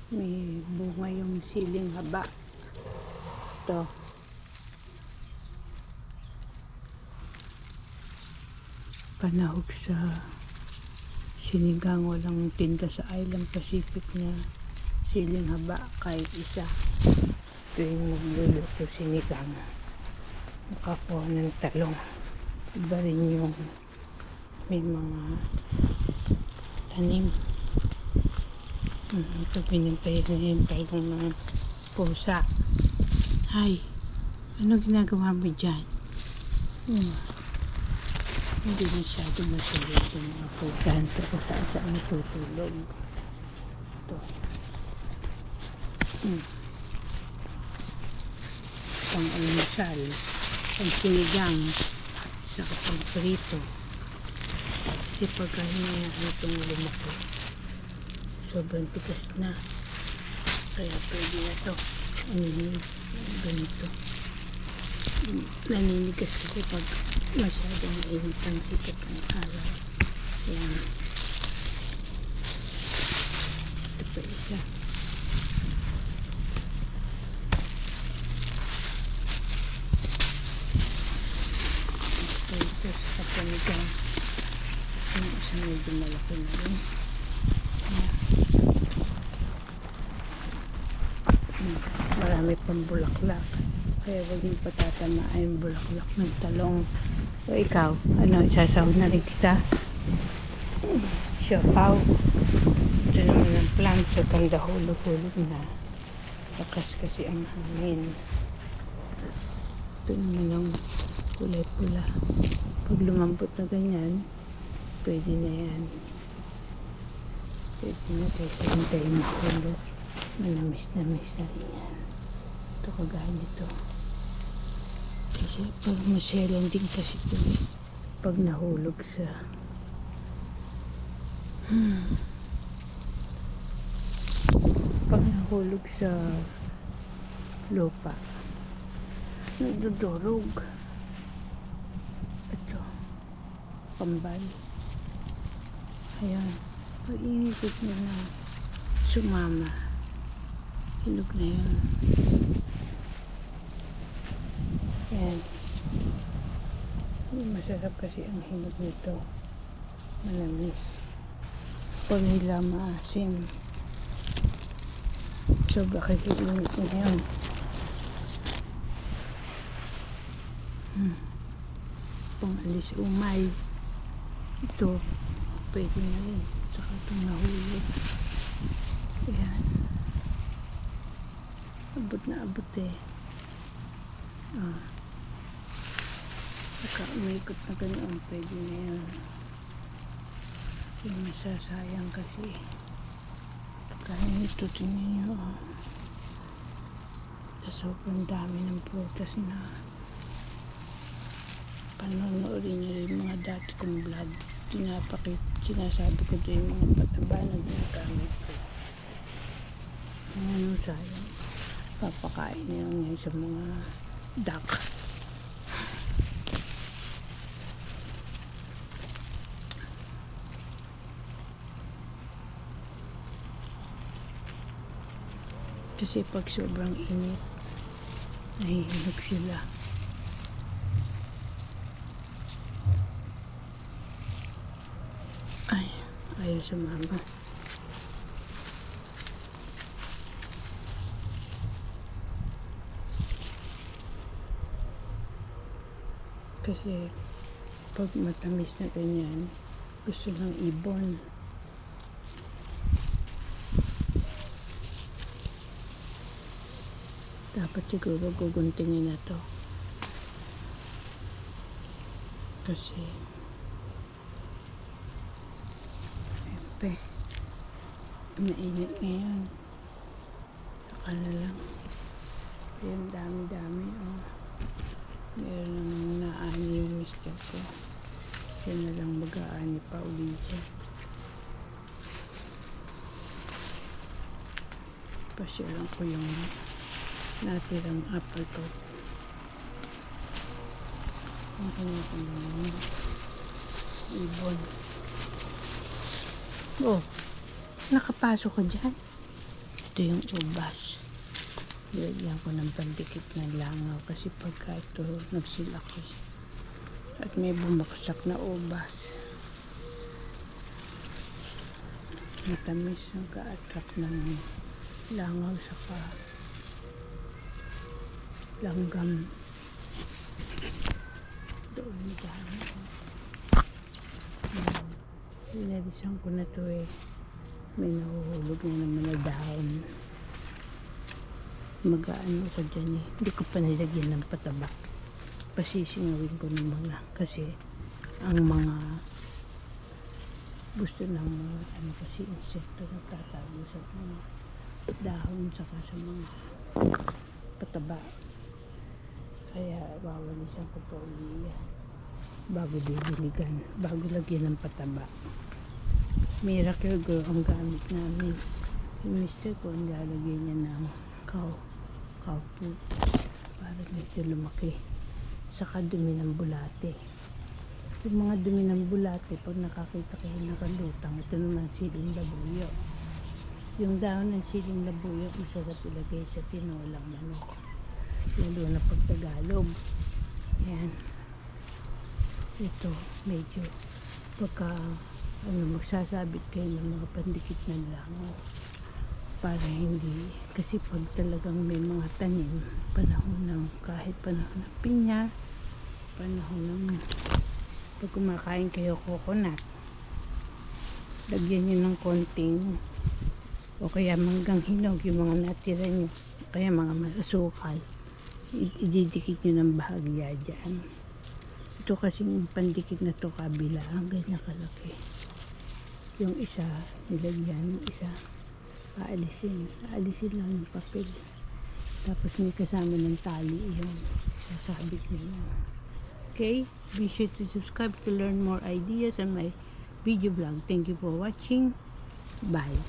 May bunga yung siling haba. Ito. Panahog sa sinigang, walang tinda sa Island Pacific na siling haba kahit isa. Tuwing magluluto sinigang, nakakuha ng talong. Iba rin yung may mga tanim. Ito pinintay na yung talong ng pusa. Hay, ano ginagawa mo dyan? Hindi masyado masyado yung mga pusa. Ito kung saan natutulog. Ito. Pang-almusal, pang-sinigang, saka pang-prito. Kasi pagka hinayaan itong lumaki, sobrang tigas na. Kaya pwede na ito. Ganito. Naninigas kasi pag masyadong mainit ang sikat ng araw. Ayan. Ito pa isa. Ito sa kapanigang. Yung isang medyo malaki na rin. Marami pang bulaklak. Kaya huwag mo patatamaan yung bulaklak ng talong. O ikaw, ano, isasahod na rin kita? Siopaw. Ito naman ang plant. So, ganda hulog-hulog na. Lakas kasi ang hangin. Ito naman ang kulay pula. Pag lumambot na ganyan, pwede na yan. Pwede na kasi hintayin mahulog. Manamis-namis na rin yan. Ito kagaya nito. Kasi pag masyalan din kasi ito pag nahulog sa pag nahulog sa lupa, nagdudurog. Ito kambal. Ayan, pag inikot nyo na sumama, hinog na yun. Ayan, masarap kasi ang hinog nito, manamis. Pag nila maasim, sobra kasi init na yun. Pangalis umay, ito pwede na rin. Saka itong nahulog. Ayan, abot na abot eh. Saka umikot na ganoon, pwede na yan. Yung masasayang kasi pagkain ito, tingnan nyo. Sobrang dami ng prutas na panonoodin nyo yung mga dati kong vlog. Sinasabi ko doon yung mga pataba na ginagamit ko. Ano, sayang. Papakain na lang yan sa mga duck. Kasi pag sobrang init, nahihinog sila. Ay, ayaw sumama. Kasi pag matamis na ganyan, gusto lang ibon. Dapat siguro guguntingin na to. Kasi mainit ngayon. Saka na lang. Ayan, dami-dami. Oh. Meron namang naani yung mister ko. Siya na lang mag-aani pa ulit dyan. Pasyalan ko yung natirang apple ko. Ang kanyang ibon. Oh, nakapasok ka dyan. Ito yung ubas. Nilagyan ko ng pandikit ng langaw kasi pagka ito nagsilaki at may bumaksak na ubas. Matamis ang ka-attract ng langaw saka langgam. Doon dami. Pinalisan ko na to eh. May nahuhulog na naman na dahon. Mag-aano ko dyan eh. Hindi ko pa nilagyan ng pataba. Pasisingawin ko ng mga kasi ang mga gusto ng mga ano kasi insekto na tatago sa mga dahon saka sa mga pataba. Kaya wawalisan ko pa uli yan bago didiligan, bago lagyan ng pataba. Miracle Grow ang gamit namin. Yung mister ko ang lalagyan niya ng cow food para medyo lumaki. Saka dumi ng bulate. Yung mga dumi ng bulate pag nakakita kayo nakalutang, ito naman siling labuyo. Yung dahon ng siling labuyo masarap ilagay sa tinolang manok, lalo na pag Tagalog. Yan. Ito medyo pagka magsasabit kayo ng mga pandikit ng langaw para hindi, kasi pag talagang may mga tanim, panahon ng kahit panahon ng pinya, panahon ng pag kumakain kayo coconut, lagyan nyo ng konting o kaya manggang hinog yung mga natira nyo, kaya mga masasukal, ididikit nyo ng bahagya dyan. Ito kasing pandikit na to kabila, ganyan kalaki. Yung isa nilagyan, yung isa aalisin lang yung papel, tapos may kasama ng tali yung sasabit nyo. Okay, be sure to subscribe to learn more ideas on my video blog. Thank you for watching. Bye.